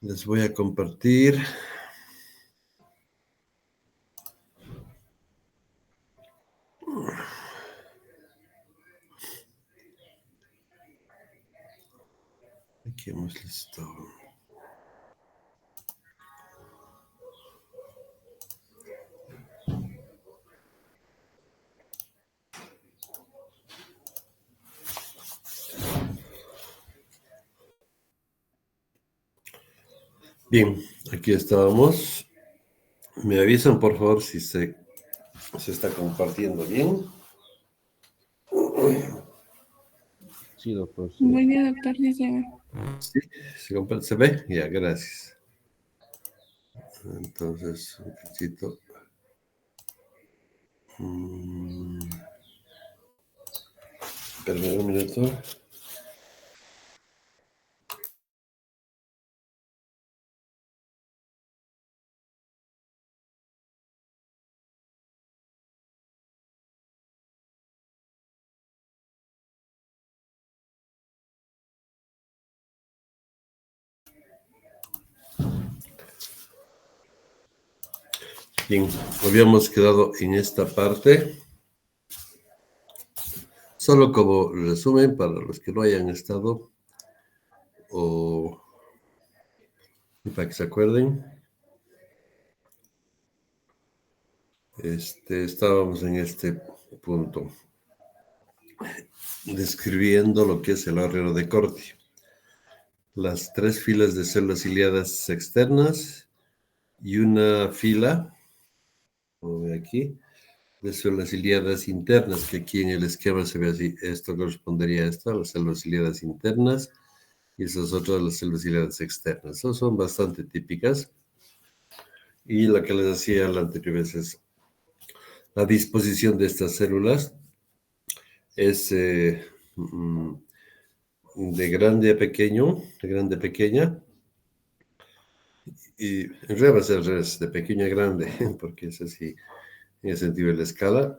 Les voy a compartir. Aquí hemos listo. Bien, aquí estábamos. Me avisan, por favor, si se está compartiendo bien. Sí, doctor. Sí. Muy bien, doctor, sí se ve. Sí, se comparte, ¿se ve? Ya, gracias. Entonces, un poquito. Espérame un minuto. Bien, habíamos quedado en esta parte. Solo como resumen para los que no hayan estado o para que se acuerden. Estábamos en este punto describiendo lo que es el órgano de Corti. Las 3 filas de células ciliadas externas y una fila, como ve aquí, de células ciliadas internas, que aquí en el esquema se ve así. Esto correspondería a esto, a las células ciliadas internas, y esas otras las células ciliadas externas. Esas son bastante típicas. Y lo que les decía la anterior vez es la disposición de estas células es de grande a pequeño, de grande a pequeña, y en realidad va a ser al revés, de pequeño a grande, porque es así en el sentido de la escala,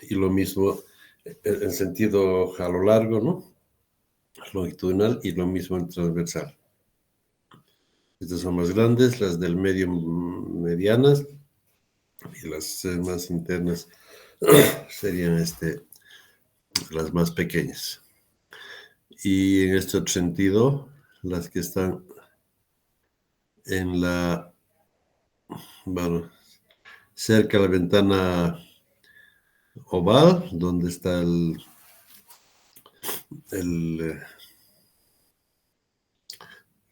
y lo mismo en sentido a lo largo, ¿no? Longitudinal, y lo mismo en transversal. Estas son más grandes, las del medio medianas, y las más internas serían las más pequeñas. Y en este otro sentido, las que están en cerca de la ventana oval, donde está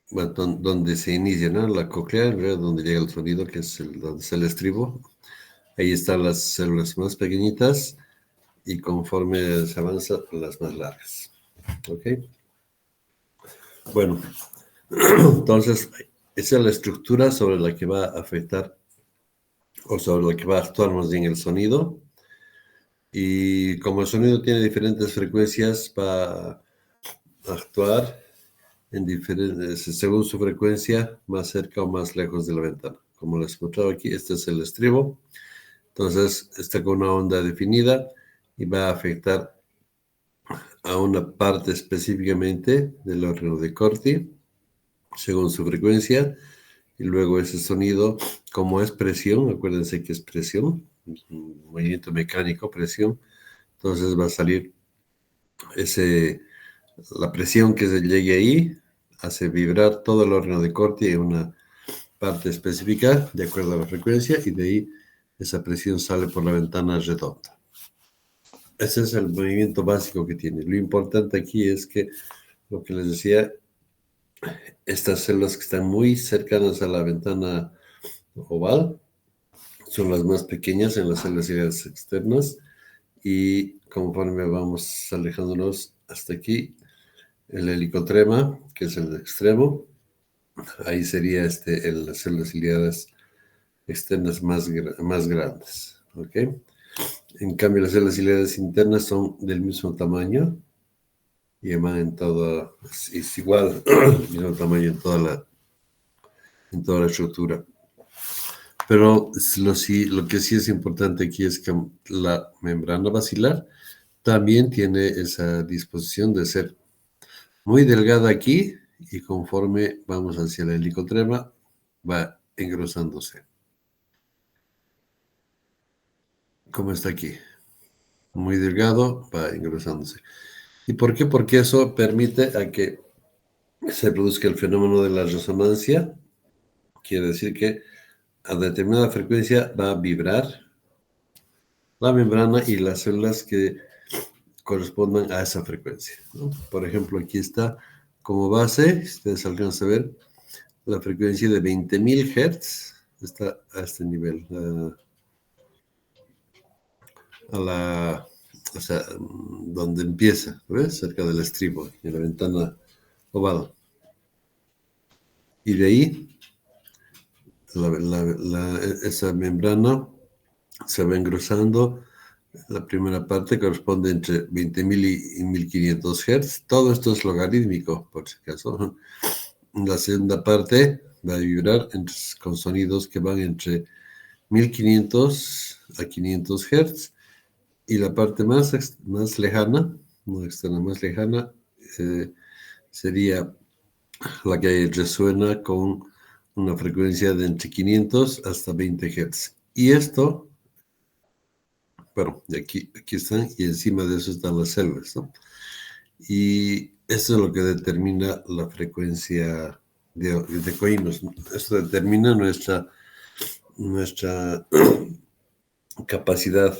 donde se inicia, ¿no? La cóclea, donde llega el sonido, que es donde es el estribo. Ahí están las células más pequeñitas y conforme se avanza, las más largas. ¿Ok? Bueno, entonces, esa es la estructura sobre la que va a afectar o sobre la que va a actuar más bien el sonido. Y como el sonido tiene diferentes frecuencias, va a actuar según su frecuencia, más cerca o más lejos de la ventana. Como les he mostrado aquí, este es el estribo. Entonces, está con una onda definida y va a afectar a una parte específicamente del órgano de Corti, según su frecuencia. Y luego ese sonido, como es presión, acuérdense que es presión, es un movimiento mecánico, presión. Entonces va a salir la presión que se llegue ahí, hace vibrar todo el órgano de Corti en una parte específica de acuerdo a la frecuencia, y de ahí esa presión sale por la ventana redonda. Ese es el movimiento básico que tiene. Lo importante aquí es que, lo que les decía, estas células que están muy cercanas a la ventana oval son las más pequeñas en las células ciliadas externas, y conforme vamos alejándonos hasta aquí, el helicotrema, que es el extremo, ahí sería las células ciliadas externas más grandes. ¿Ok? En cambio, las células ciliadas internas son del mismo tamaño y van es igual, el mismo tamaño en toda la estructura. Pero lo que sí es importante aquí es que la membrana basilar también tiene esa disposición de ser muy delgada aquí y conforme vamos hacia el helicotrema, va engrosándose. Como está aquí. Muy delgado, va engrosándose. ¿Y por qué? Porque eso permite a que se produzca el fenómeno de la resonancia. Quiere decir que a determinada frecuencia va a vibrar la membrana y las células que correspondan a esa frecuencia, ¿no? Por ejemplo, aquí está como base, ustedes alcanzan a ver, la frecuencia de 20.000 Hz está a este nivel, o sea, donde empieza, ¿ves? Cerca del estribo, en la ventana oval. Y de ahí, esa membrana se va engrosando. La primera parte corresponde entre 20.000 y 1.500 Hz. Todo esto es logarítmico, por si acaso. La segunda parte va a vibrar con sonidos que van entre 1.500 a 500 Hz. Y la parte más lejana, no externa, más lejana, sería la que resuena con una frecuencia de entre 500 hasta 20 Hz. Y esto, bueno, aquí están, y encima de eso están las células, ¿no? Y eso es lo que determina la frecuencia de coínos. Esto determina nuestra capacidad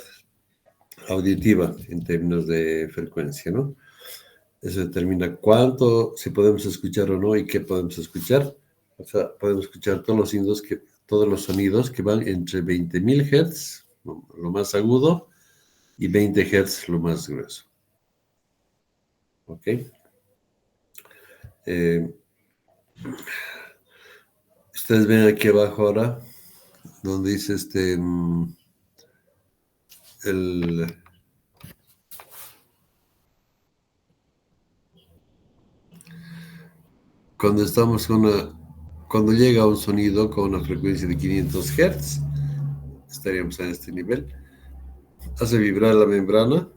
auditiva en términos de frecuencia, ¿no? Eso determina si podemos escuchar o no y qué podemos escuchar. O sea, podemos escuchar todos los sonidos que van entre 20.000 Hz, lo más agudo, y 20 Hz, lo más grueso. ¿Ok? Ustedes ven aquí abajo ahora, donde dice cuando llega un sonido con una frecuencia de 500 Hz, estaríamos en este nivel, hace vibrar la membrana,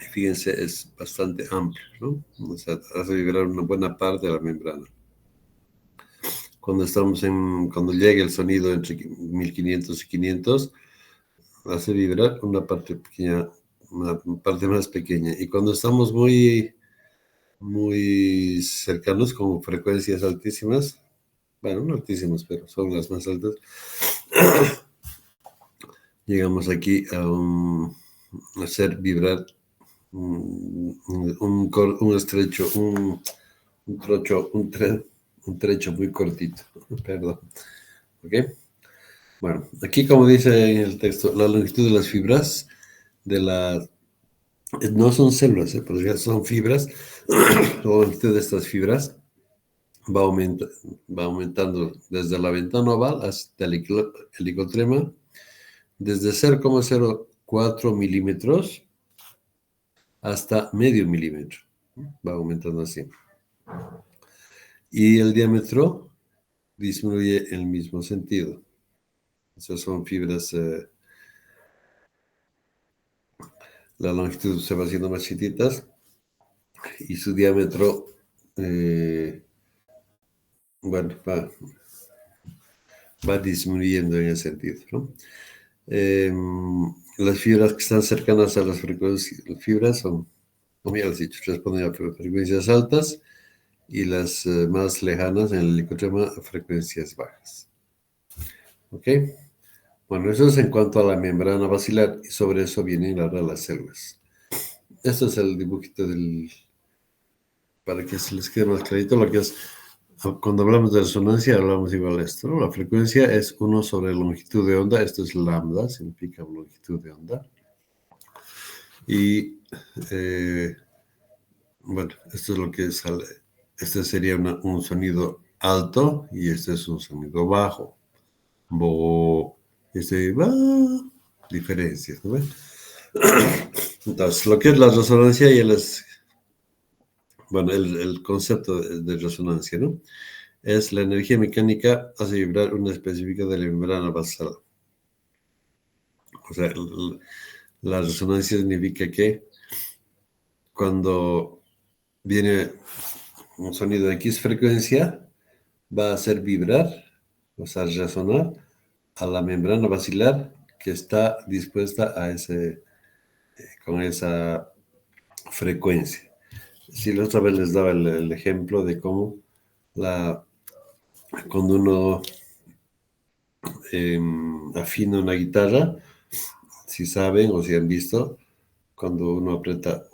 y fíjense, es bastante amplio, ¿no? O sea, hace vibrar una buena parte de la membrana. Cuando llega el sonido entre 1.500 y 500, hace vibrar una parte pequeña, una parte más pequeña. Y cuando estamos muy cercanos, con frecuencias altísimas, bueno, no altísimas, pero son las más altas, llegamos aquí a hacer vibrar un estrecho, un trecho muy cortito, perdón. ¿Ok? Bueno, aquí como dice en el texto, la longitud de las fibras no son células, pero ya son fibras. La longitud de estas fibras va aumentando desde la ventana oval hasta el helicotrema, desde 0,04 milímetros hasta medio milímetro. Va aumentando así. Y el diámetro disminuye en el mismo sentido. Esas son fibras, la longitud se va haciendo más chiquitas y su diámetro, bueno, va disminuyendo en ese sentido, ¿no? Las fibras que están cercanas a las fibras son, como ya les he dicho, responden a frecuencias altas, y las más lejanas en el helicotrema a frecuencias bajas. ¿Ok? Bueno, eso es en cuanto a la membrana basilar, y sobre eso vienen ahora las células. Este es el dibujito para que se les quede más clarito lo que es. Cuando hablamos de resonancia, hablamos igual de esto, ¿no? La frecuencia es 1 sobre longitud de onda. Esto es lambda, significa longitud de onda. Y, bueno, esto es lo que sale. Este sería un sonido alto y este es un sonido bajo. Diferencias, ¿no ven? Entonces, lo que es la resonancia y el concepto de resonancia, ¿no? Es la energía mecánica hace vibrar una específica de la membrana basal. O sea, la resonancia significa que cuando viene un sonido de X frecuencia va a hacer vibrar, o sea, resonar a la membrana basilar que está dispuesta a con esa frecuencia. Si la otra vez les daba el ejemplo de cómo cuando uno afina una guitarra, si saben o si han visto, cuando uno aprieta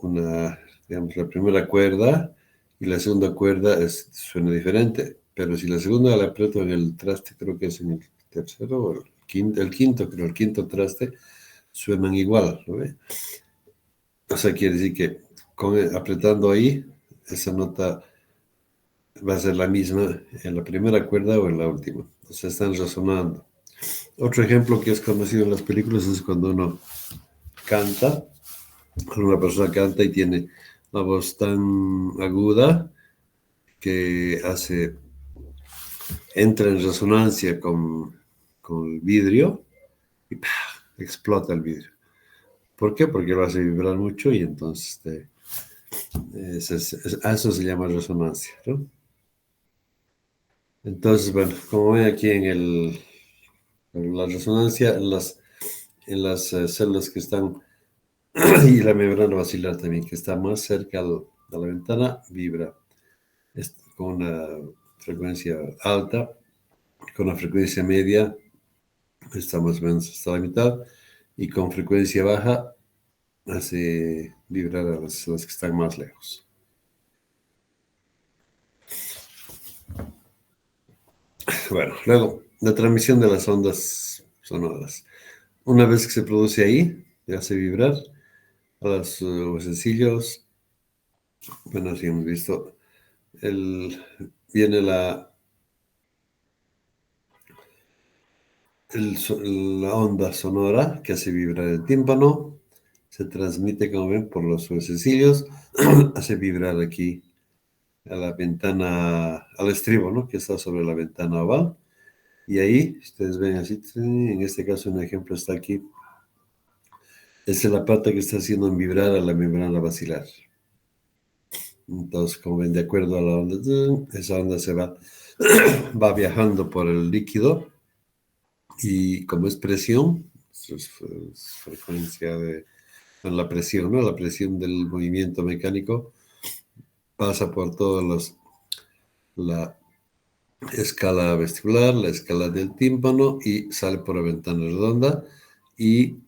digamos, la primera cuerda y la segunda cuerda suena diferente, pero si la segunda la aprieto en el traste, creo que es en el tercero o el quinto, creo, el quinto traste, suenan igual, ¿no ve? O sea, quiere decir que apretando ahí, esa nota va a ser la misma en la primera cuerda o en la última. O sea, están resonando. Otro ejemplo que es conocido en las películas es cuando uno canta, una persona canta y tiene la voz tan aguda que entra en resonancia con el vidrio y ¡pah! Explota el vidrio. ¿Por qué? Porque lo hace vibrar mucho y entonces a eso se llama resonancia, ¿no? Entonces, bueno, como ven aquí en la resonancia, en las células que están, y la membrana basilar también, que está más cerca de la ventana, vibra con una frecuencia alta, con una frecuencia media, está más o menos hasta la mitad, y con frecuencia baja hace vibrar a las que están más lejos. Bueno, luego, la transmisión de las ondas sonoras. Una vez que se produce ahí, hace vibrar a los huesecillos. Bueno, así hemos visto. Viene la onda sonora que hace vibrar el tímpano. Se transmite, como ven, por los huesecillos. Hace vibrar aquí a la ventana, al estribo, ¿no? Que está sobre la ventana oval. Y ahí, ustedes ven así, en este caso un ejemplo está aquí. Esa es la parte que está haciendo vibrar a la membrana basilar. Entonces, como ven, de acuerdo a la onda, esa onda se va viajando por el líquido y como es presión, es frecuencia la presión, ¿no? La presión del movimiento mecánico pasa por la escala vestibular, la escala del tímpano y sale por la ventana redonda y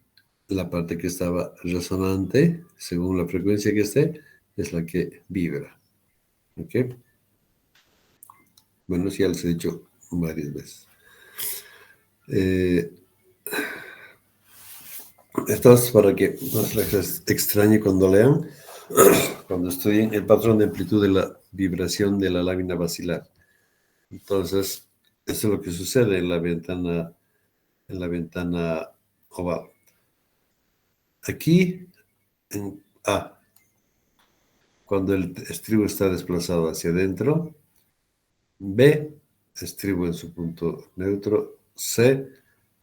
la parte que estaba resonante, según la frecuencia que esté, es la que vibra. ¿Ok? Bueno, sí, ya les he dicho varias veces. Esto es para que no se les extrañe cuando lean, cuando estudien el patrón de amplitud de la vibración de la lámina basilar. Entonces, eso es lo que sucede en la ventana oval. Aquí, en A, cuando el estribo está desplazado hacia adentro. B, estribo en su punto neutro. C,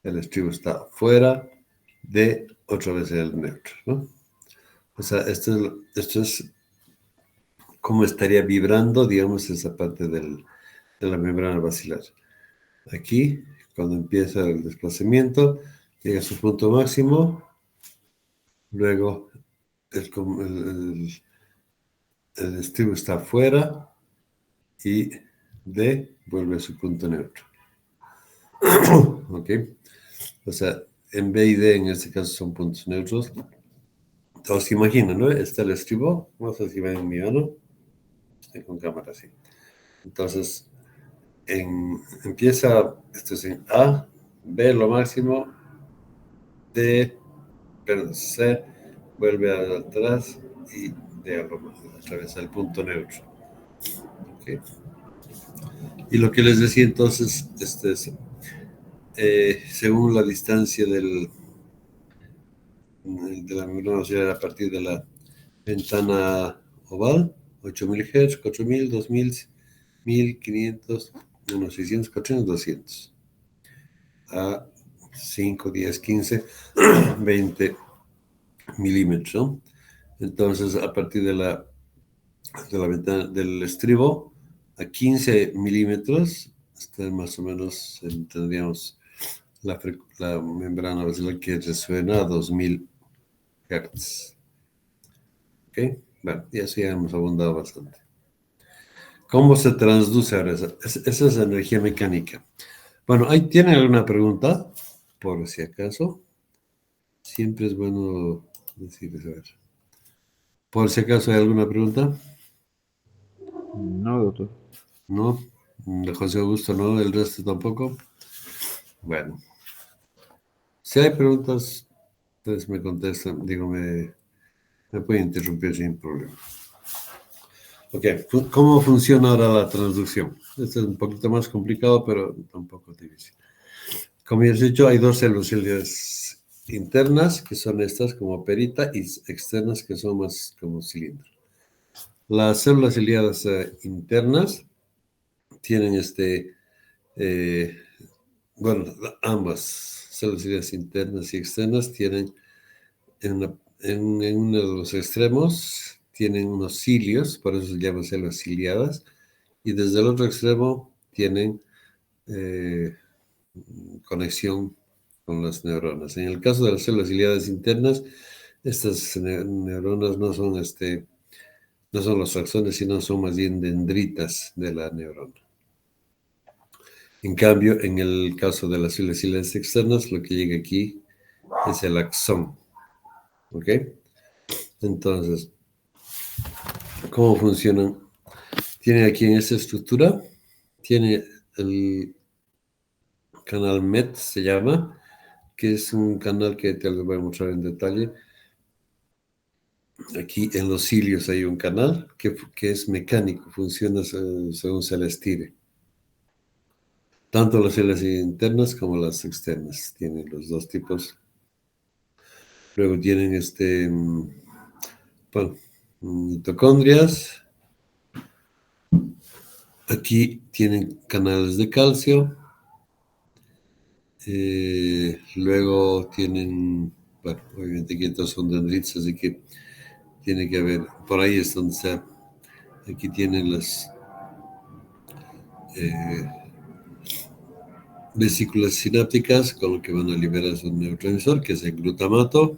el estribo está fuera. D, otra vez el neutro, ¿no? O sea, esto es cómo estaría vibrando, digamos, esa parte de la membrana basilar. Aquí, cuando empieza el desplazamiento, llega a su punto máximo, luego el estribo está afuera y D vuelve a su punto neutro. ¿Ok? O sea, en B y D en este caso son puntos neutros. Entonces, imaginan, ¿no? Está el estribo, vamos a ver si ven en mi mano, estoy con cámara así. Entonces, empieza, esto es en A, B lo máximo, D, perdón, C, vuelve atrás y D otra vez al punto neutro. ¿Okay? Y lo que les decía entonces, según la distancia de la membrana basilar a partir de la ventana oval, 8000 Hz, 4000, 2000, 1500, unos 600, 400, 200. A 5, 10, 15, 20 milímetros, ¿no? Entonces, a partir de la de la ventana del estribo a 15 milímetros, está más o menos, tendríamos la membrana basilar que resuena a 2000 Hz. ¿Ok? Bueno, y así hemos abundado bastante. ¿Cómo se transduce ahora esa es energía mecánica? Bueno, ¿ahí tienen alguna pregunta? Por si acaso. Siempre es bueno decirles, a ver. Por si acaso hay alguna pregunta. No, doctor. ¿No? De José Augusto, ¿no? ¿El resto tampoco? Bueno. Si hay preguntas, ustedes me contestan, digo, me pueden interrumpir sin problema. Ok, ¿cómo funciona ahora la transducción? Esto es un poquito más complicado, pero tampoco difícil. Como ya he dicho, hay dos células internas, que son estas como perita, y externas, que son más como cilindro. Las células ciliadas internas tienen bueno, ambas células ciliadas internas y externas tienen en uno de los extremos tienen unos cilios, por eso se llaman células ciliadas, y desde el otro extremo tienen conexión con las neuronas. En el caso de las células ciliadas internas, estas neuronas no son, no son los axones, sino son más bien dendritas de la neurona. En cambio, en el caso de las células ciliadas externas, lo que llega aquí es el axón. ¿Ok? Entonces, ¿cómo funcionan? Tiene aquí en esta estructura, tiene el canal MET, se llama, que es un canal que te lo voy a mostrar en detalle. Aquí en los cilios hay un canal que es mecánico, funciona según se le estire. Tanto las células internas como las externas tienen los dos tipos. Luego tienen bueno, mitocondrias. Aquí tienen canales de calcio. Luego tienen, bueno, obviamente que estos son dendritos, así que tiene que haber, por ahí es donde está, aquí tienen las vesículas sinápticas con lo que van a liberar su neurotransmisor, que es el glutamato.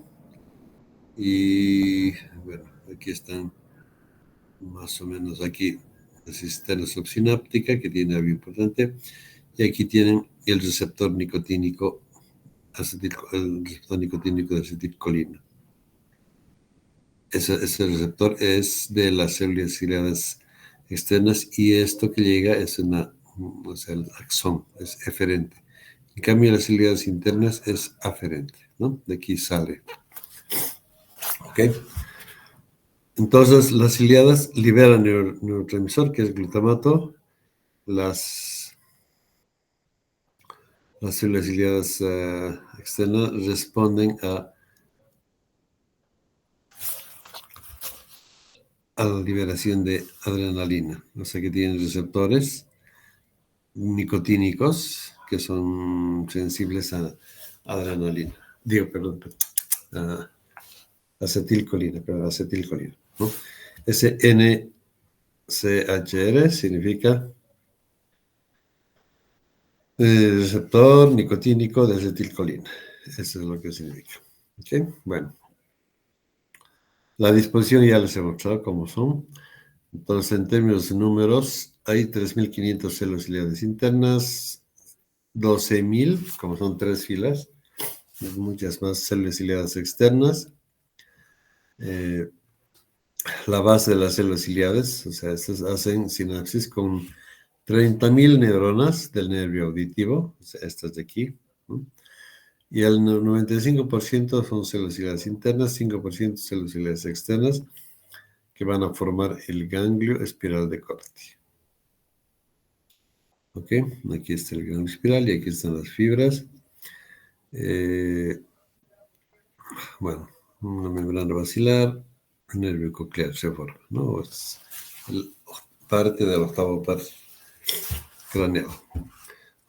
Y bueno, aquí están más o menos aquí la cisterna subsináptica, que tiene algo importante. Y aquí tienen el receptor nicotínico, el receptor nicotínico de acetilcolina. Ese receptor es de las células ciliadas externas y esto que llega es o sea, el axón, es eferente. En cambio, las células internas es aferente, ¿no? De aquí sale. ¿Ok? Entonces, las ciliadas liberan neurotransmisor, que es glutamato. Las células ciliadas externas responden a la liberación de adrenalina. O sea que tienen receptores nicotínicos que son sensibles a adrenalina. Digo, perdón, a acetilcolina, ¿no? Ese NCHR significa receptor nicotínico de acetilcolina. Eso es lo que significa. ¿Ok? Bueno. La disposición ya les he mostrado cómo son. Entonces, en términos de números, hay 3.500 células ciliadas internas, 12.000, como son 3 filas, muchas más células ciliadas externas. La base de las células ciliadas, o sea, estas hacen sinapsis con 30.000 neuronas del nervio auditivo, o sea, estas de aquí, ¿no? Y el 95% son células ciliadas internas, 5% células ciliadas externas, que van a formar el ganglio espiral de Corti. ¿Ok? Aquí está el ganglio espiral y aquí están las fibras. Bueno, una membrana basilar, el nervio coclear se forma, ¿no? Es parte del octavo par craneal.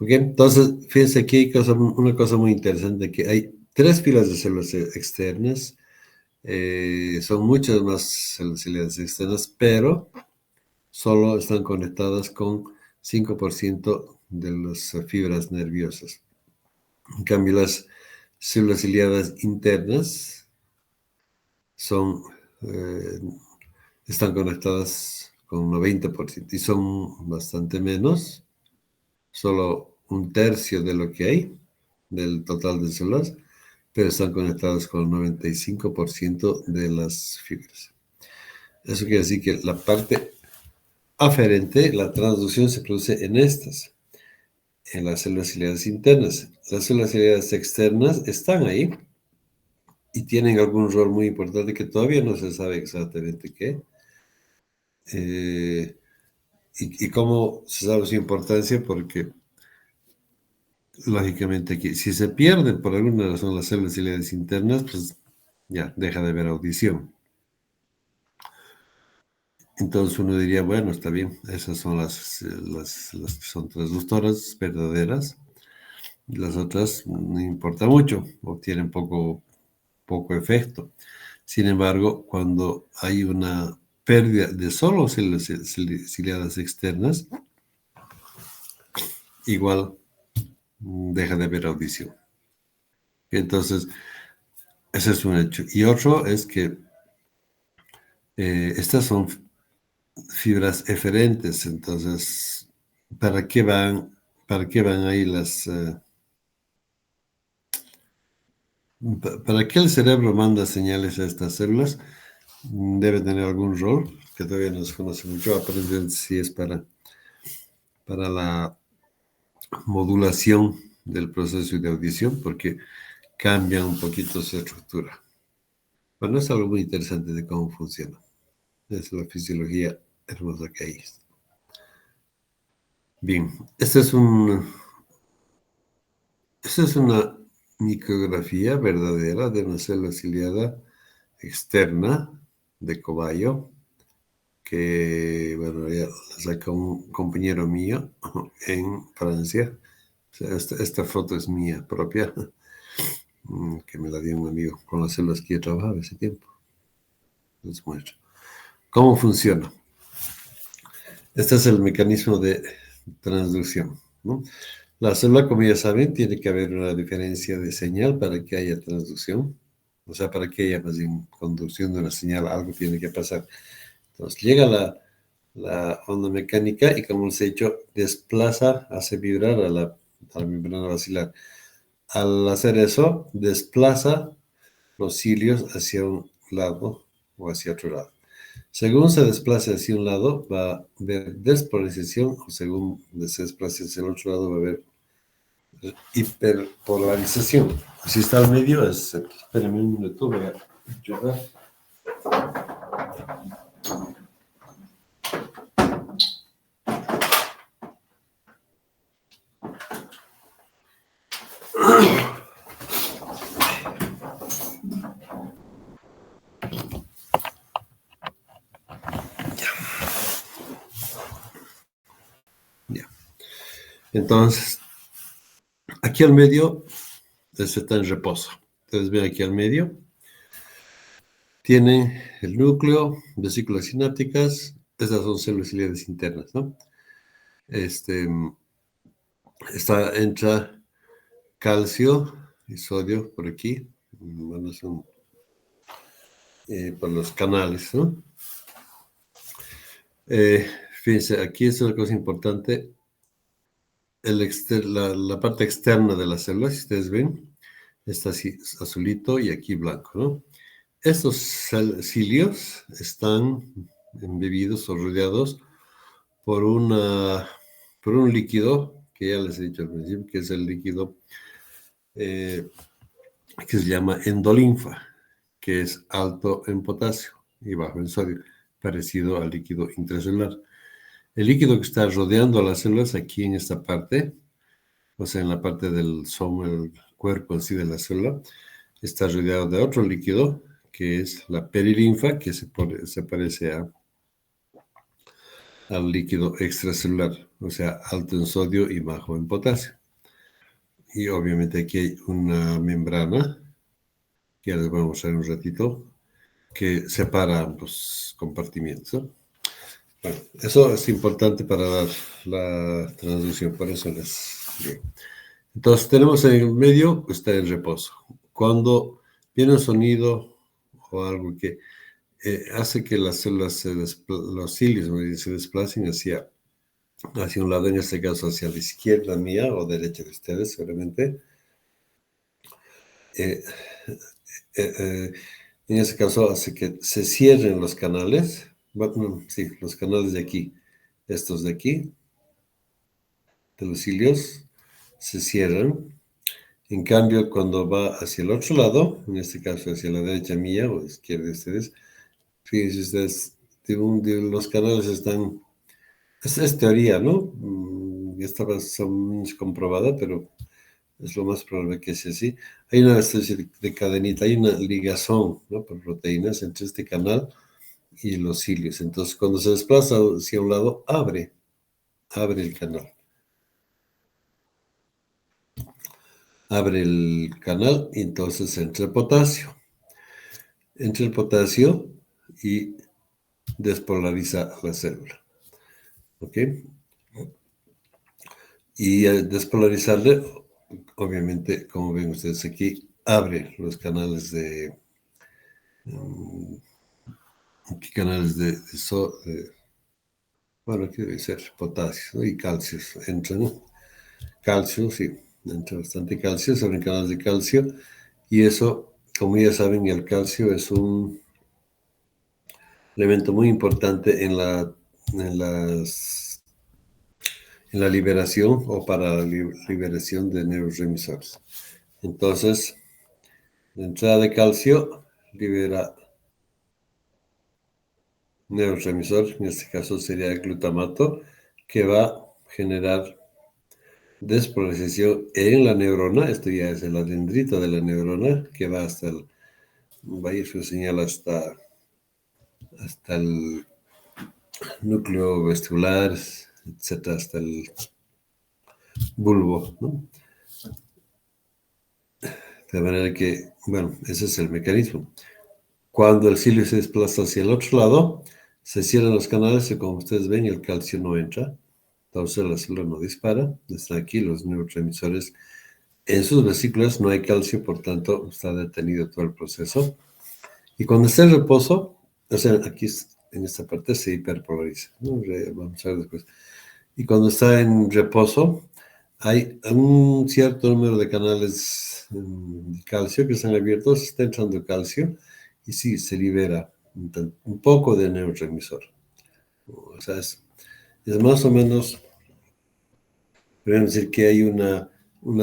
¿Ok? Entonces, fíjense aquí hay una cosa muy interesante, que hay 3 filas de células externas Son muchas más células ciliadas externas, pero solo están conectadas con 5% de las fibras nerviosas. En cambio, las células ciliadas internas son, eh, están conectadas con 90% y son bastante menos, solo un tercio de lo que hay del total de células, pero están conectadas con el 95% de las fibras. Eso quiere decir que la parte aferente, la transducción se produce en las células ciliadas internas. Las células ciliadas externas están ahí y tienen algún rol muy importante que todavía no se sabe exactamente qué. Y cómo se sabe su importancia, porque lógicamente aquí, si se pierden por alguna razón las células ciliadas internas, pues ya deja de haber audición. Entonces uno diría, bueno, está bien, esas son las que son transductoras verdaderas. Las otras no importa mucho o tienen poco efecto. Sin embargo, cuando hay una pérdida de solo células ciliadas externas, igual deja de haber audición. Entonces, ese es un hecho. Y otro es que estas son fibras eferentes. Entonces, ¿para qué van ahí ¿para qué el cerebro manda señales a estas células? Debe tener algún rol que todavía no se conoce mucho. Aprender si es para la modulación del proceso de audición, porque cambia un poquito su estructura. Bueno, es algo muy interesante de cómo funciona. Es la fisiología hermosa que hay. Bien, esta es una micrografía verdadera de una célula ciliada externa de cobayo, que, bueno, ya la saca un compañero mío en Francia. O sea, esta foto es mía propia, que me la dio un amigo con las células que yo trabajaba ese tiempo. Les muestro. ¿Cómo funciona? Este es el mecanismo de transducción, ¿no? La célula, como ya saben, tiene que haber una diferencia de señal para que haya transducción. O sea, para que haya más bien conducción de una señal, algo tiene que pasar. Entonces, llega la onda mecánica y, como les he dicho, desplaza, hace vibrar a la membrana basilar. Al hacer eso, desplaza los cilios hacia un lado o hacia otro lado. Según se desplace hacia un lado, va a haber despolarización, o según se desplace hacia el otro lado, va a haber hiperpolarización. Si está al medio, espérenme un minuto, voy a llorar. Ya. Entonces, aquí al medio está en reposo. Entonces, ven aquí al medio. Tiene el núcleo, vesículas sinápticas. Estas son células ciliadas internas, ¿no? Entra calcio y sodio por aquí. Bueno, son por los canales, ¿no? Fíjense, aquí es una cosa importante. La parte externa de la célula, si ustedes ven, está así azulito y aquí blanco, ¿no? Estos cilios están embebidos o rodeados por un líquido que ya les he dicho al principio, que es el líquido que se llama endolinfa, que es alto en potasio y bajo en sodio, parecido al líquido intracelular. El líquido que está rodeando a las células aquí en esta parte, o sea, en la parte del somo, el cuerpo en sí de la célula, está rodeado de otro líquido, que es la perilinfa, que se parece al líquido extracelular, o sea, alto en sodio y bajo en potasio. Y obviamente aquí hay una membrana, que ya les voy a mostrar un ratito, que separa ambos compartimientos, ¿no? Bueno, eso es importante para dar la transducción, por eso les digo. Entonces, tenemos en el medio, está el reposo. Cuando viene un sonido o algo que hace que las células, los cilios se desplacen hacia un lado, en este caso hacia la izquierda mía o derecha de ustedes, seguramente. Eh, en ese caso hace que se cierren los canales, bueno, sí, los canales de aquí, estos de aquí, de los cilios, se cierran. En cambio, cuando va hacia el otro lado, en este caso hacia la derecha mía o izquierda de ustedes, fíjense ustedes, los canales están, es teoría, ¿no? Esta va a ser comprobada, pero es lo más probable que sea así. Hay una especie de cadenita, hay una ligazón, ¿no? Por proteínas entre este canal y los cilios. Entonces, cuando se desplaza hacia un lado, abre el canal. Abre el canal y entonces entra el potasio. Entra el potasio y despolariza la célula. ¿Ok? Y al despolarizarle, obviamente, como ven ustedes aquí, abre los canales bueno, ¿qué debe ser? Potasio, ¿no? Y calcio. Entran calcio, sí, entra bastante calcio, se abren canales de calcio. Y eso, como ya saben, el calcio es un elemento muy importante en las en la liberación o para la liberación de neurotransmisores. Entonces, la entrada de calcio libera neurotransmisor, en este caso sería el glutamato, que va a generar despolarización en la neurona. Esto ya es la dendrita de la neurona, que va va a ir su señal hasta el núcleo vestibular, etcétera, hasta el bulbo, ¿no? De manera que, bueno, ese es el mecanismo. Cuando el cilio se desplaza hacia el otro lado, se cierran los canales y como ustedes ven, el calcio no entra. Entonces la célula no dispara. Están aquí los neurotransmisores. En sus vesículas no hay calcio, por tanto está detenido todo el proceso. Y cuando está en reposo, o sea, aquí en esta parte se hiperpolariza, ¿no? Vamos a ver después. Y cuando está en reposo, hay un cierto número de canales de calcio que están abiertos, está entrando calcio y sí, se libera un poco de neurotransmisor. O sea, es más o menos, podemos decir que hay una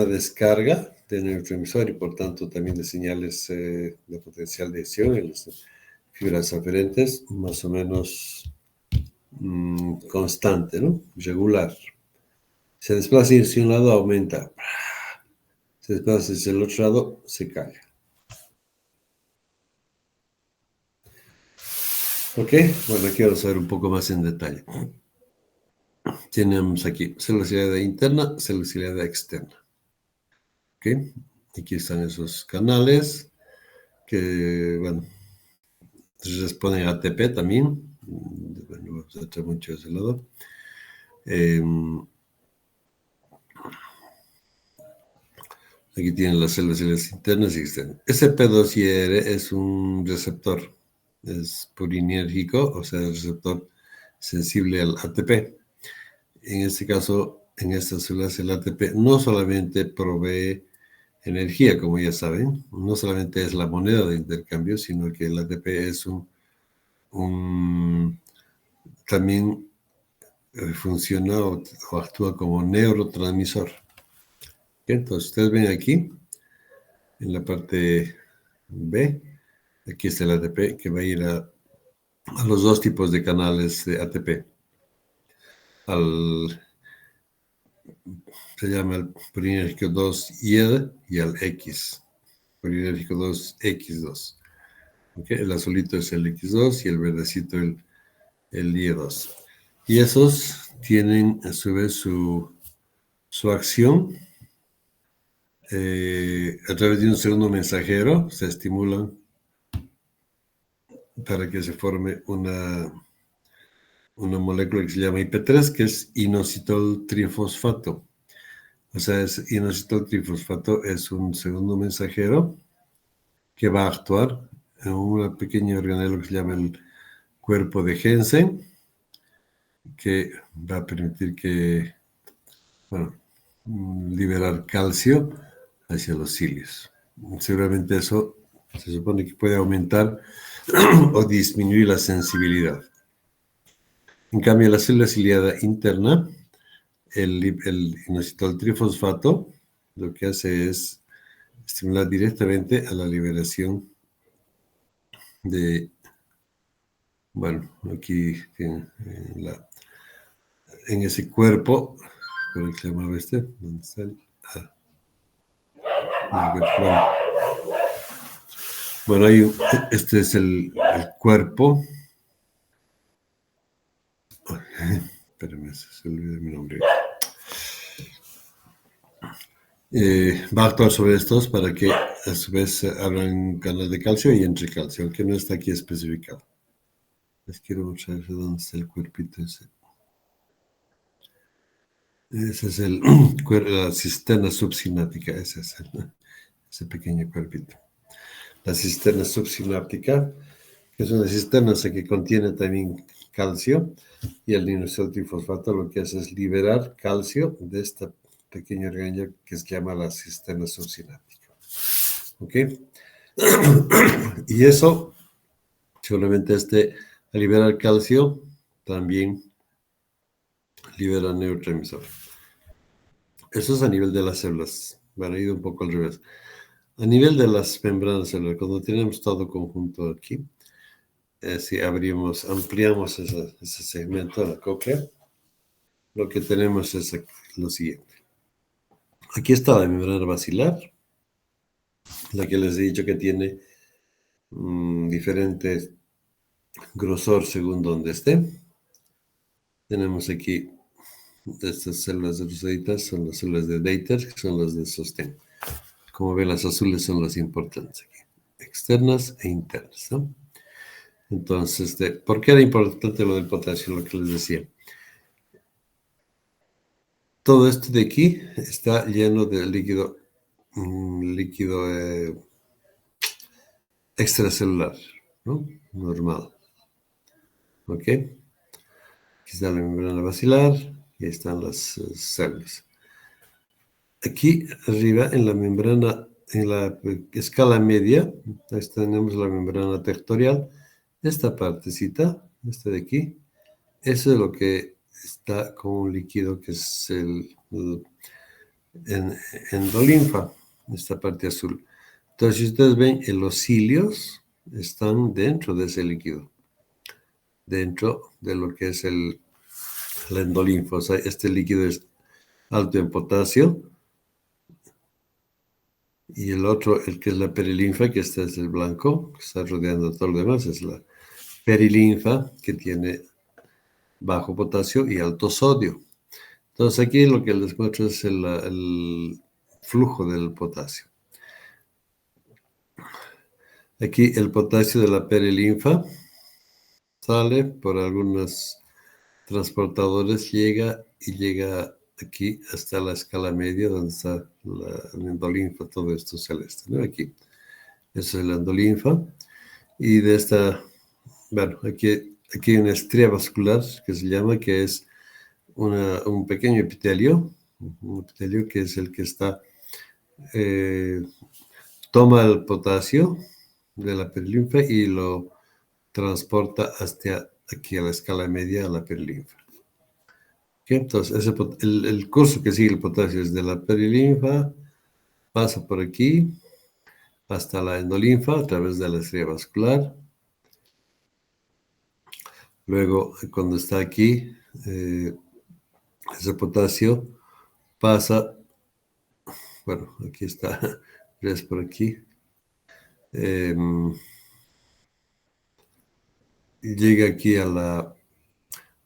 descarga de neurotransmisor y por tanto también de señales de potencial de acción en las fibras aferentes, más o menos constante, ¿no? Regular. Se desplaza hacia un lado, aumenta. Se desplaza hacia el otro lado, se cae. ¿Ok? Bueno, aquí vamos a ver un poco más en detalle. Tenemos aquí celulosidad interna, celulosidad externa. ¿Ok? Aquí están esos canales que, bueno, responden a ATP también. Bueno, vamos a echar mucho de ese lado. Aquí tienen las células internas y externas. SP2IR es un receptor, es purinérgico, o sea, el receptor sensible al ATP. En este caso, en estas células, el ATP no solamente provee energía, como ya saben, no solamente es la moneda de intercambio, sino que el ATP es también funciona o actúa como neurotransmisor. Entonces, ustedes ven aquí, en la parte B, aquí está el ATP que va a ir a los dos tipos de canales de ATP. Se llama el purinérgico 2Y y al X. Purinérgico 2X2. ¿Okay? El azulito es el X2 y el verdecito el Y2. Y esos tienen a su vez su acción a través de un segundo mensajero, se estimulan para que se forme una molécula que se llama IP3, que es inositol trifosfato. O sea, inositol trifosfato es un segundo mensajero que va a actuar en un pequeño organelo que se llama el cuerpo de Hensen, que va a permitir que, bueno, liberar calcio hacia los cilios. Seguramente eso se supone que puede aumentar o disminuir la sensibilidad. En cambio, la célula ciliada interna, el inositol trifosfato, lo que hace es estimular directamente a la liberación de, bueno, aquí en ese cuerpo, ¿cómo se llamaba este? ¿Dónde está? Bueno, este es el cuerpo. Espérame, se olvidó mi nombre. Va a actuar sobre estos para que a su vez abran canales de calcio y entre calcio, aunque no está aquí especificado. Les quiero mostrar dónde está el cuerpito ese. Ese es la cisterna subsináptica, ese pequeño cuerpito. La cisterna subsináptica, que es una cisterna que contiene también calcio, y el inositol trifosfato lo que hace es liberar calcio de esta pequeña organella que se llama la cisterna subsináptica. ¿Ok? Y eso, seguramente al liberar calcio, también libera neurotransmisor. Eso es a nivel de las células. Bueno, he ido un poco al revés. A nivel de las membranas celulares, cuando tenemos todo conjunto aquí, si ampliamos ese segmento de la cóclea, lo que tenemos es lo siguiente. Aquí está la membrana basilar, la que les he dicho que tiene diferente grosor según donde esté. Tenemos aquí estas células rosaditas, son las células de Dieter, que son las de sostén. Como ven, las azules son las importantes aquí, externas e internas, ¿no? Entonces, ¿por qué era importante lo del potasio? Lo que les decía. Todo esto de aquí está lleno de líquido extracelular, ¿no? Normal. ¿Ok? Aquí está la membrana basilar y ahí están las células. Aquí arriba en la membrana, en la escala media, ahí tenemos la membrana territorial. Esta partecita, esta de aquí, eso es lo que está con un líquido que es el endolinfa, esta parte azul. Entonces, si ustedes ven, los cilios están dentro de ese líquido, dentro de lo que es el endolinfa. O sea, este líquido es alto en potasio. Y el otro, el que es la perilinfa, que este es el blanco, que está rodeando todo lo demás, es la perilinfa, que tiene bajo potasio y alto sodio. Entonces aquí lo que les muestro es el flujo del potasio. Aquí el potasio de la perilinfa sale por algunos transportadores, llega aquí hasta la escala media, donde está la endolinfa, todo esto celeste, ¿no? Aquí. Eso es la endolinfa. Y de esta, bueno, aquí hay una estría vascular que se llama, que es un pequeño epitelio, un epitelio que es el que toma el potasio de la perilinfa y lo transporta hasta aquí a la escala media a la perilinfa. ¿Okay? Entonces, el curso que sigue el potasio es de la perilinfa, pasa por aquí hasta la endolinfa a través de la estría vascular. Luego, cuando está aquí, ese potasio pasa, bueno, aquí está, ves por aquí, llega aquí a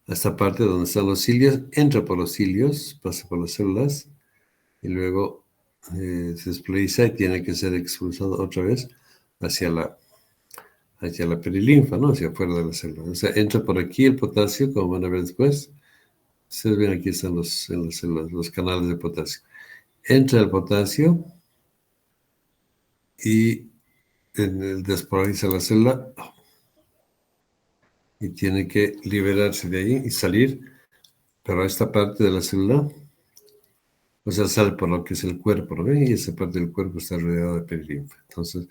esta parte donde están los cilios, entra por los cilios, pasa por las células y luego se desplaza y tiene que ser expulsado otra vez hacia hacia la perilinfa, ¿no? Hacia afuera de la célula. O sea, entra por aquí el potasio, como van a ver después. Ustedes ven aquí están en las células, los canales de potasio. Entra el potasio y despolariza la célula y tiene que liberarse de ahí y salir, pero esta parte de la célula, o sea, sale por lo que es el cuerpo, ¿no? Y esa parte del cuerpo está rodeada de perilinfa. Entonces,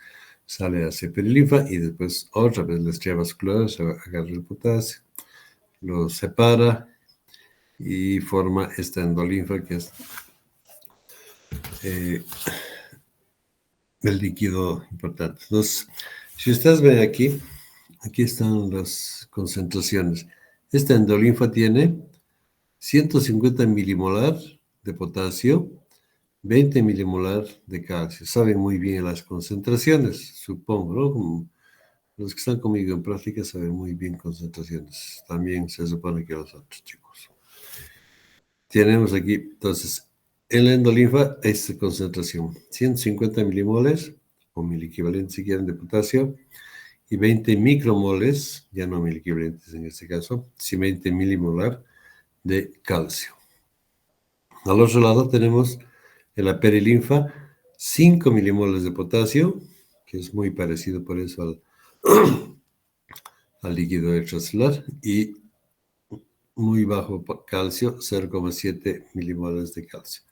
sale hacia perilinfa y después otra vez la estrella vascular se agarra el potasio, lo separa y forma esta endolinfa que es el líquido importante. Entonces, si ustedes ven aquí, aquí están las concentraciones. Esta endolinfa tiene 150 milimolar de potasio, 20 milimolar de calcio. Saben muy bien las concentraciones, supongo, ¿no? Como los que están conmigo en práctica saben muy bien concentraciones. También se supone que los otros chicos. Tenemos aquí, entonces, en la endolinfa, esta concentración, 150 milimoles, o mil equivalentes si quieren, de potasio, y 20 micromoles, ya no mil equivalentes en este caso, sino 20 milimolar de calcio. Al otro lado tenemos en la perilinfa 5 milimoles de potasio, que es muy parecido por eso al líquido extracelular, y muy bajo calcio, 0,7 milimoles de calcio.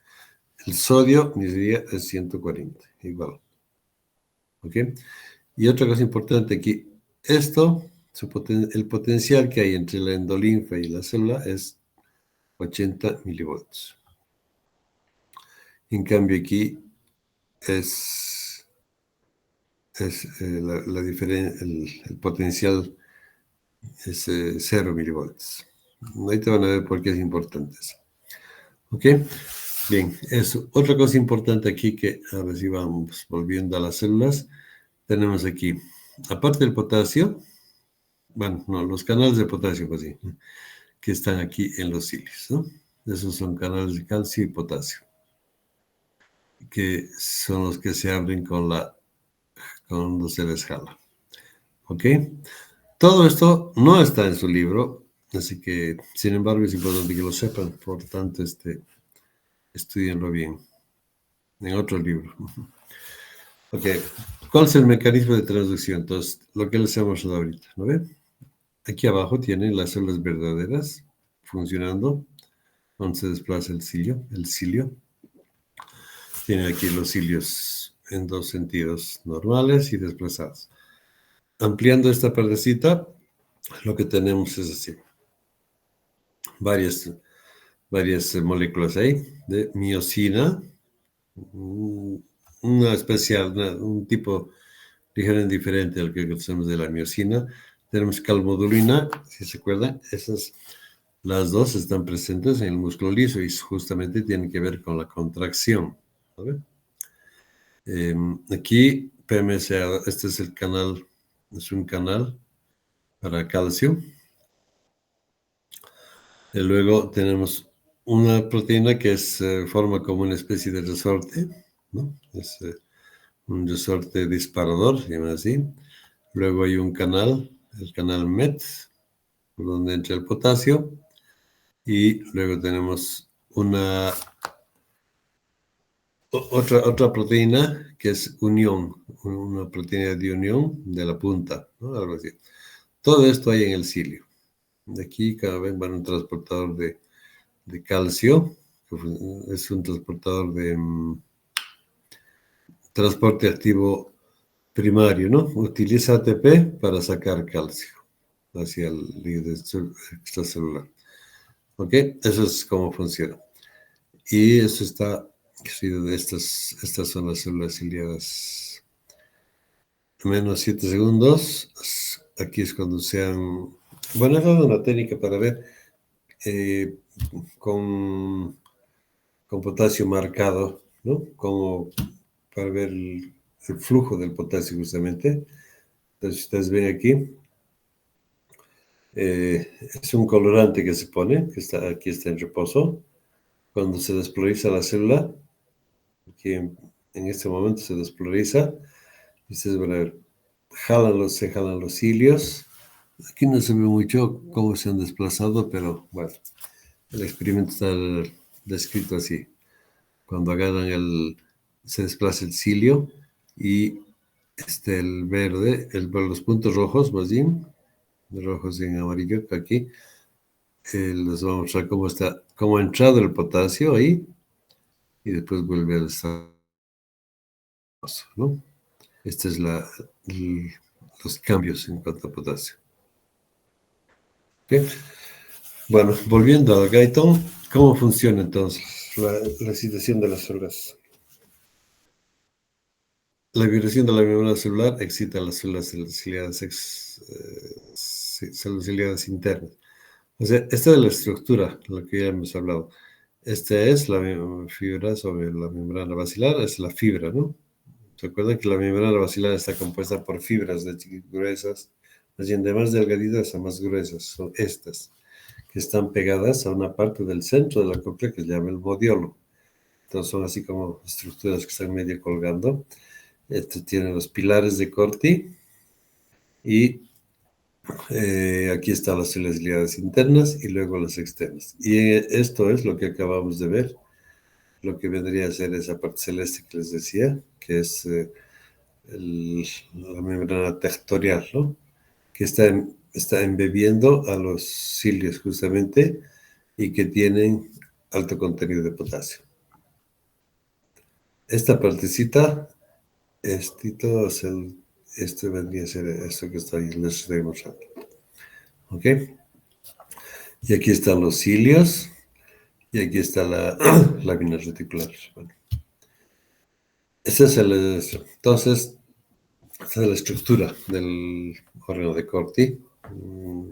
El sodio, ni siquiera, es 140, igual. ¿Ok? Y otra cosa importante aquí, esto, el potencial que hay entre la endolinfa y la célula es 80 milivolts. En cambio aquí la diferencia, el potencial es 0 milivolts. Ahí te van a ver por qué es importante eso. ¿Ok? Bien, eso. Otra cosa importante aquí que ahora sí vamos volviendo a las células, tenemos aquí, aparte del potasio, bueno, no, los canales de potasio, pues sí, que están aquí en los cilios, ¿no? Esos son canales de calcio y potasio, que son los que se abren cuando se les jala. ¿Ok? Todo esto no está en su libro, así que, sin embargo, es importante que lo sepan, por tanto, estudienlo bien en otro libro. Ok, ¿cuál es el mecanismo de transducción? Entonces, lo que les hemos mostrado ahorita, ¿no ven? Aquí abajo tienen las células verdaderas funcionando, donde se desplaza el cilio. Tiene aquí los cilios en dos sentidos, normales y desplazados. Ampliando esta partecita, lo que tenemos es así. Varias moléculas ahí de miosina, una especial, un tipo ligeramente diferente al que conocemos de la miosina. Tenemos calmodulina, si se acuerdan, las dos están presentes en el músculo liso y justamente tienen que ver con la contracción. ¿Sabe? Aquí PMSA, este es el canal, es un canal para calcio. Y luego tenemos una proteína que forma como una especie de resorte, ¿no? Es un resorte disparador, se llama así. Luego hay un canal, el canal MET, por donde entra el potasio. Y luego tenemos otra proteína que es unión, una proteína de unión de la punta, ¿no? Algo así. Todo esto hay en el cilio. De aquí cada vez van un transportador de calcio, que es un transportador de transporte activo primario, ¿no? Utiliza ATP para sacar calcio hacia el líquido extracelular. ¿Ok? Eso es cómo funciona. Y eso está escrito, estas son las células ciliadas. Menos 7 segundos. Aquí es cuando sean... Bueno, he dado una técnica para ver con potasio marcado, ¿no? Como para ver el flujo del potasio justamente. Entonces, ustedes ven aquí, es un colorante que se pone, que aquí está en reposo. Cuando se despolariza la célula, aquí en este momento se despolariza, y ustedes van a ver, se jalan los cilios. Aquí no se ve mucho cómo se han desplazado, pero bueno, el experimento está descrito así. Cuando agarran se desplaza el cilio y el verde, los puntos rojos, más bien, rojos en amarillo, aquí, les vamos a mostrar cómo ha entrado el potasio ahí y después vuelve al estado, ¿no? Este es los cambios en cuanto a potasio. ¿Okay? Bueno, volviendo al Guyton, ¿cómo funciona entonces la situación de las células? La vibración de la membrana celular excita a las células ciliadas internas. O sea, esta es la estructura, lo que ya hemos hablado. Esta es la fibra sobre la membrana basilar, es la fibra, ¿no? Recuerda que la membrana basilar está compuesta por fibras de gruesas, de más delgaditas a más gruesas, son estas, que están pegadas a una parte del centro de la cóclea que se llama el modiolo. Entonces son así como estructuras que están medio colgando. Este tiene los pilares de Corti y aquí están las células ligadas internas y luego las externas. Y esto es lo que acabamos de ver, lo que vendría a ser esa parte celeste que les decía, que es la membrana tectorial, ¿no? Que está embebiendo a los cilios justamente y que tienen alto contenido de potasio. Esta partecita, esto vendría a ser esto que les estoy mostrando. ¿Ok? Y aquí están los cilios y aquí está la lámina reticular. Bueno, esa es entonces, esa es la estructura del órgano de Corti,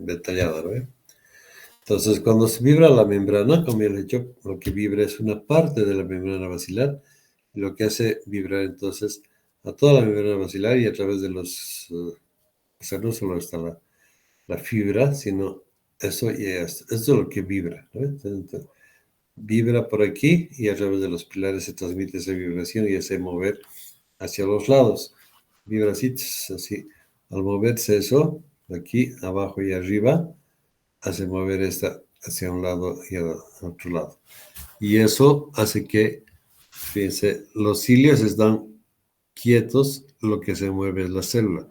detallada, ¿no? Entonces, cuando se vibra la membrana, como ya le he dicho, lo que vibra es una parte de la membrana basilar, y lo que hace vibrar entonces a toda la membrana basilar y a través de o sea, no solo está la fibra, sino eso y esto es lo que vibra, ¿no? Entonces, vibra por aquí y a través de los pilares se transmite esa vibración y hace mover hacia los lados. Vibra así, así. Al moverse eso, aquí, abajo y arriba, hace mover esta hacia un lado y al otro lado. Y eso hace que, fíjense, los cilios están quietos, lo que se mueve es la célula.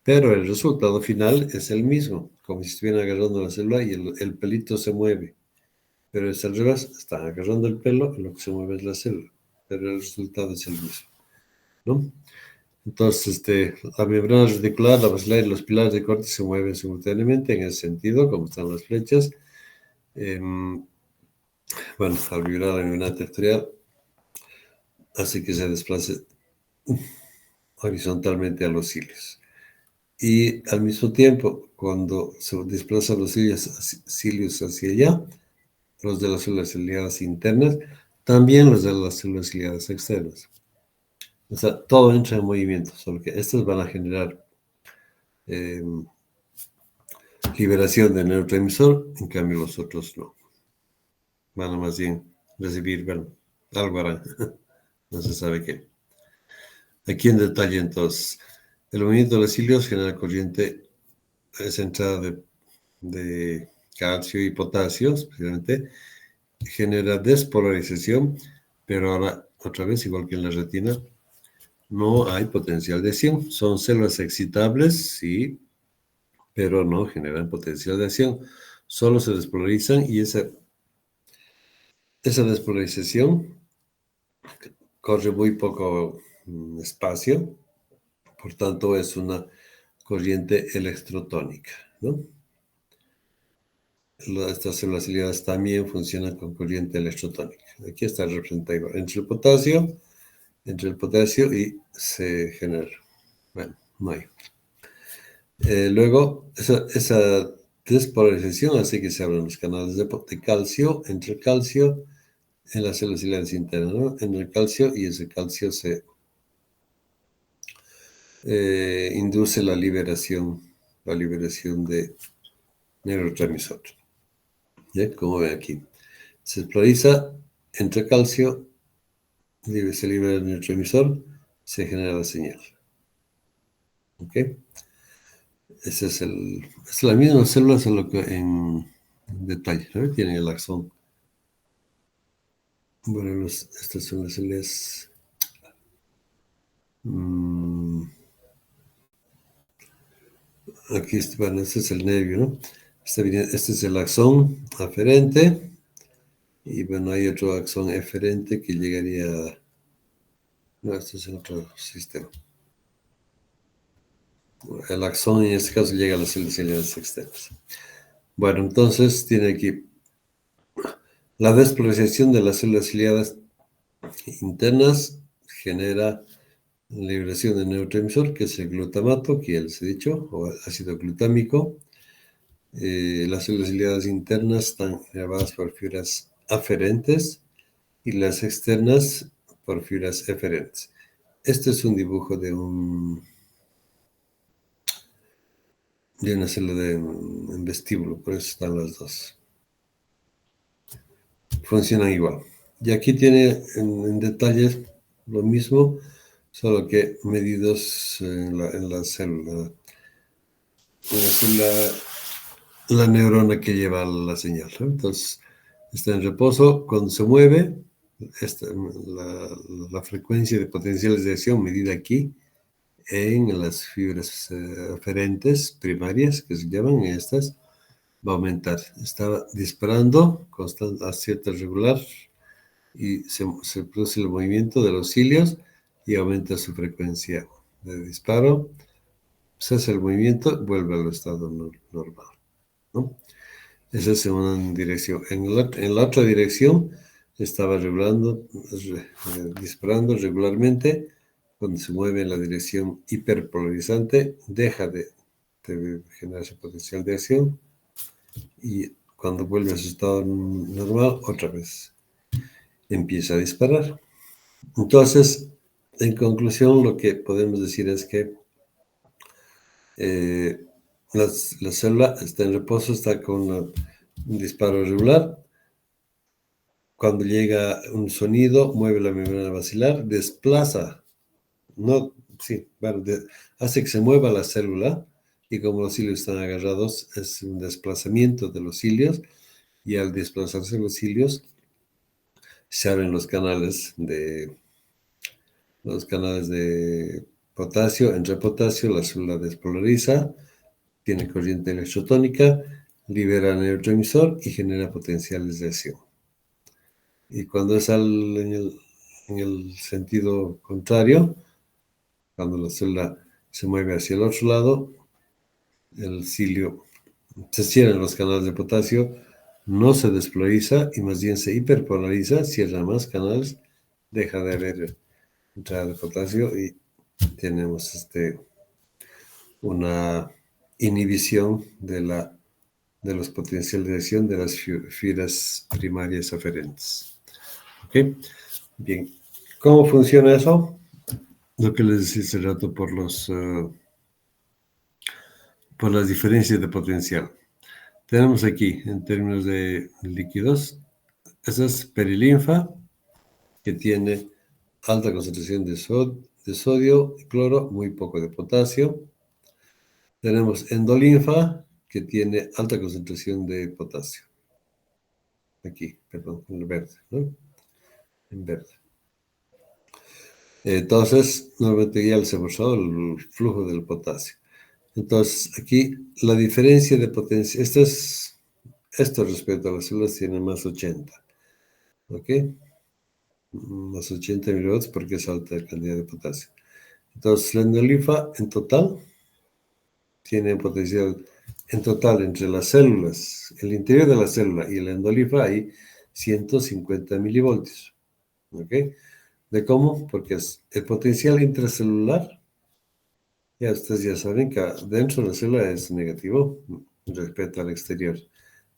Pero el resultado final es el mismo, como si estuvieran agarrando la célula y el pelito se mueve. Pero es al revés, están agarrando el pelo y lo que se mueve es la célula. Pero el resultado es el mismo, ¿no? Entonces, la membrana reticular, la basilar y los pilares de Corti se mueven simultáneamente en ese sentido, como están las flechas. Bueno, al vibrar la membrana tectorial, hace que se desplace horizontalmente a los cilios. Y al mismo tiempo, cuando se desplazan los cilios hacia allá, los de las células ciliadas internas, también los de las células ciliadas externas. O sea, todo entra en movimiento, solo que estos van a generar liberación de neurotransmisor, en cambio los otros no. Van a más bien recibir, bueno, algo harán, no se sabe qué. Aquí en detalle, entonces, el movimiento de los cilios genera corriente, es entrada de calcio y potasio, especialmente, genera despolarización, pero ahora, otra vez, igual que en la retina, no hay potencial de acción. Son células excitables, sí, pero no generan potencial de acción. Solo se despolarizan y esa despolarización corre muy poco espacio, por tanto es una corriente electrotónica, ¿no? Estas células ciliadas también funcionan con corriente electrotónica. Aquí está representado entre el potasio y se genera. Bueno, no hay. Luego, esa despolarización hace que se abran los canales de calcio, entre el calcio en las células ciliadas internas, ¿no? En el calcio, y ese calcio se induce la liberación de neurotransmisor. ¿Ya? Como ven aquí. Se polariza entre calcio, se libera el neurotransmisor, se genera la señal. ¿Ok? Es la misma célula, solo que en detalle, ¿no? Tiene el axón. Bueno, estas son las células. Aquí, bueno, este es el nervio, ¿no? Este es el axón aferente. Y bueno, hay otro axón eferente que llegaría. No, este es el otro sistema. El axón en este caso llega a las células ciliadas externas. Bueno, entonces tiene aquí la despolarización de las células ciliadas internas genera liberación de neurotransmisor, que es el glutamato, que ya les he dicho, o ácido glutámico. Las células ciliadas internas están innervadas por fibras aferentes y las externas por fibras eferentes. Este es un dibujo de una célula en vestíbulo, por eso están las dos. Funcionan igual. Y aquí tiene en detalles lo mismo, solo que medidos en la célula. La neurona que lleva la señal, ¿no? Entonces, está en reposo. Cuando se mueve, la frecuencia de potenciales de acción medida aquí en las fibras aferentes primarias, que se llaman estas, va a aumentar. Está disparando a cierta regular y se produce el movimiento de los cilios y aumenta su frecuencia de disparo. Se hace el movimiento, vuelve al estado normal, ¿no? Esa es una dirección. En la otra dirección estaba disparando regularmente. Cuando se mueve en la dirección hiperpolarizante, deja de generar ese potencial de acción y cuando vuelve a su estado normal, otra vez empieza a disparar. Entonces, en conclusión, lo que podemos decir es que la célula está en reposo, está con un disparo regular. Cuando llega un sonido, mueve la membrana basilar, desplaza, no, sí, bueno, hace que se mueva la célula y como los cilios están agarrados, es un desplazamiento de los cilios y al desplazarse los cilios, se abren los canales de potasio. Entre potasio, la célula despolariza, tiene corriente electrotónica, libera neurotransmisor y genera potenciales de acción. Y cuando es en el sentido contrario, cuando la célula se mueve hacia el otro lado, el cilio se cierran los canales de potasio, no se despolariza y más bien se hiperpolariza, cierra más canales, deja de haber entrada de potasio y tenemos una inhibición de los potenciales de acción de las fibras primarias aferentes. ¿Ok? Bien. ¿Cómo funciona eso? Lo que les decía hace rato por las diferencias de potencial. Tenemos aquí, en términos de líquidos, esa es perilinfa, que tiene alta concentración de sodio y cloro, muy poco de potasio. Tenemos endolinfa, que tiene alta concentración de potasio. Aquí, perdón, en verde, ¿no? En verde. Entonces, nuevamente ya les he mostrado el flujo del potasio. Entonces, aquí la diferencia de potencia, esto respecto a las células tiene más 80, ¿ok? Más 80 milivoltios porque es alta la cantidad de potasio. Entonces, la endolinfa en total tiene potencial, en total entre las células, el interior de la célula y la endolinfa hay 150 milivoltios, ¿ok? ¿De cómo? Porque es el potencial intracelular. Ya ustedes ya saben que dentro de la célula es negativo respecto al exterior.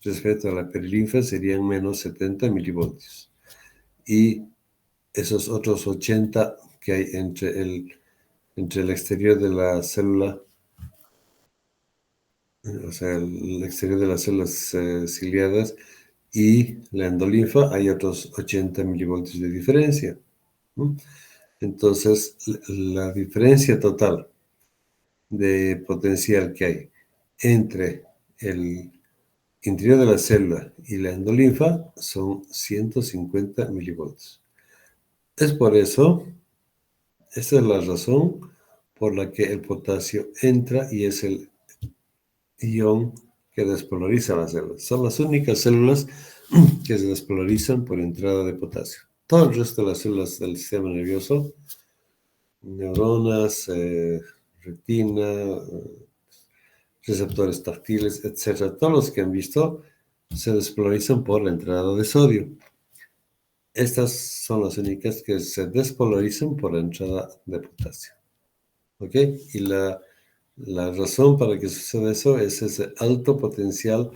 Respecto a la perilinfa serían menos 70 milivoltios. Y esos otros 80 que hay entre el exterior de la célula, o sea, el exterior de las células ciliadas y la endolinfa, hay otros 80 milivoltios de diferencia. ¿No? Entonces, la diferencia total de potencial que hay entre el interior de la célula y la endolinfa son 150 milivoltios. Es por eso, esta es la razón por la que el potasio entra y es el ion que despolariza las células. Son las únicas células que se despolarizan por entrada de potasio. Todo el resto de las células del sistema nervioso, neuronas, retina, receptores táctiles, etcétera, todos los que han visto se despolarizan por la entrada de sodio. Estas son las únicas que se despolarizan por la entrada de potasio. ¿Ok? Y la razón para que suceda eso es ese alto potencial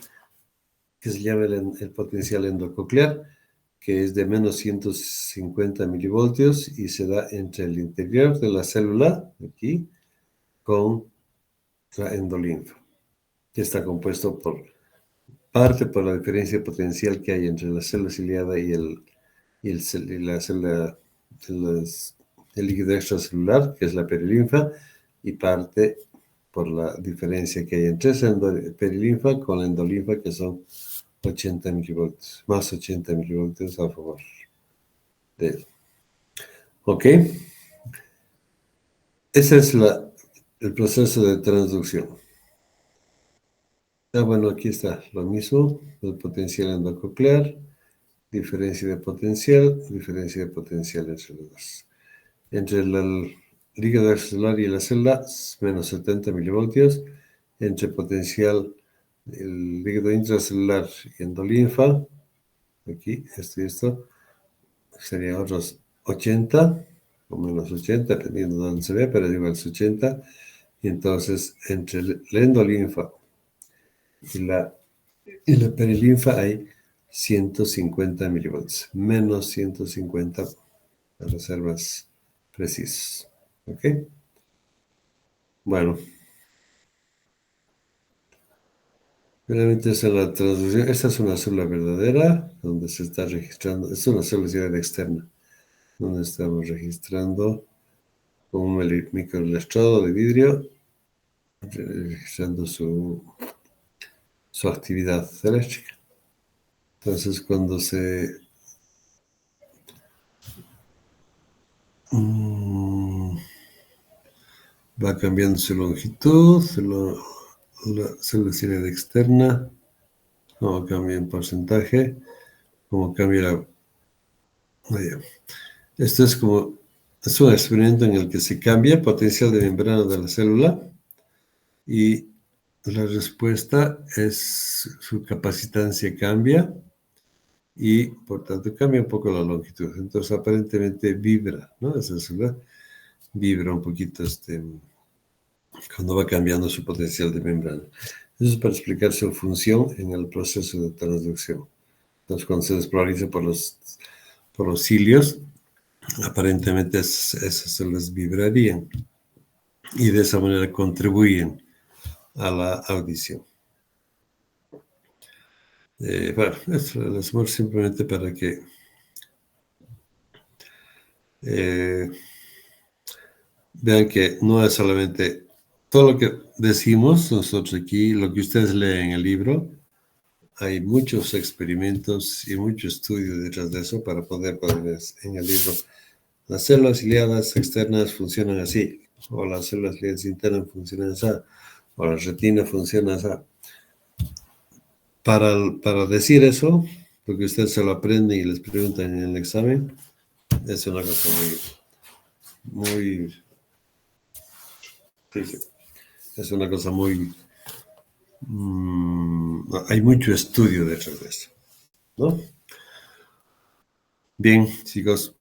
que se llama el potencial endococlear, que es de menos 150 milivoltios y se da entre el interior de la célula, aquí, con la endolinfa, que está compuesto por parte por la diferencia potencial que hay entre la célula ciliada y la célula, el líquido extracelular, que es la perilinfa, y parte por la diferencia que hay entre esa perilinfa con la endolinfa, que son 80 milivoltios, más 80 milivoltios a favor de él. ¿Ok? Ese es el proceso de transducción. Bueno, aquí está lo mismo, el potencial endococlear, diferencia de potencial entre los dos. Entre el líquido extracelular y la célula, menos 70 milivoltios. Entre potencial, el líquido intracelular y endolinfa, aquí, esto y esto, serían otros 80 o menos 80, dependiendo de dónde se ve, pero igual es 80. Y entonces, entre la endolinfa y la perilinfa hay 150 milivoltios, menos 150 para ser más precisos. ¿Ok? Bueno, finalmente esa es la transducción. Esta es una célula verdadera, donde se está registrando, es una célula externa, donde estamos registrando con un microelectrodo de vidrio, registrando su actividad eléctrica. Entonces, cuando se va cambiando su longitud, la célula ciliada externa, como cambia en porcentaje, como cambia la... Esto es un experimento en el que se cambia el potencial de membrana de la célula y la respuesta es su capacitancia cambia y por tanto cambia un poco la longitud. Entonces aparentemente vibra, ¿no? Esa célula vibra un poquito cuando va cambiando su potencial de membrana. Eso es para explicar su función en el proceso de transducción. Entonces, cuando se despolariza por los cilios, aparentemente esas células vibrarían y de esa manera contribuyen a la audición. Bueno, esto lo hacemos simplemente para que vean que no es solamente todo lo que decimos nosotros aquí, lo que ustedes leen en el libro. Hay muchos experimentos y mucho estudio detrás de eso para poder poner en el libro. Las células ciliadas externas funcionan así, o las células ciliadas internas funcionan así, o la retina funciona así. Para decir eso, porque ustedes se lo aprenden y les preguntan en el examen, es una cosa muy, sí, es una cosa muy, hay mucho estudio detrás de eso, ¿no? Bien, chicos,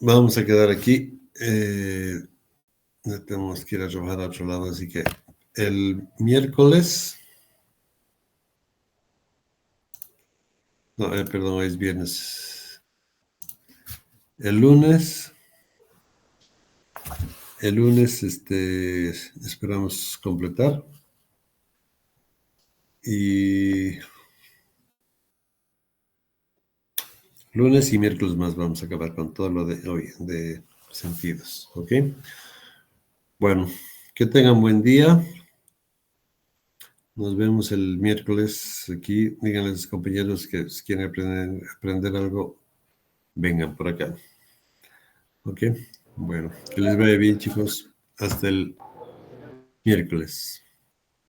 vamos a quedar aquí. Tenemos que ir a trabajar a otro lado, así que el miércoles, no, perdón, hoy es viernes. El lunes, esperamos completar y lunes y miércoles más vamos a acabar con todo lo de hoy, de sentidos, ¿ok? Bueno, Que tengan buen día. Nos vemos el miércoles aquí. Díganle a sus compañeros que si quieren aprender algo, vengan por acá. Ok, bueno, que les vaya bien, chicos. Hasta el miércoles.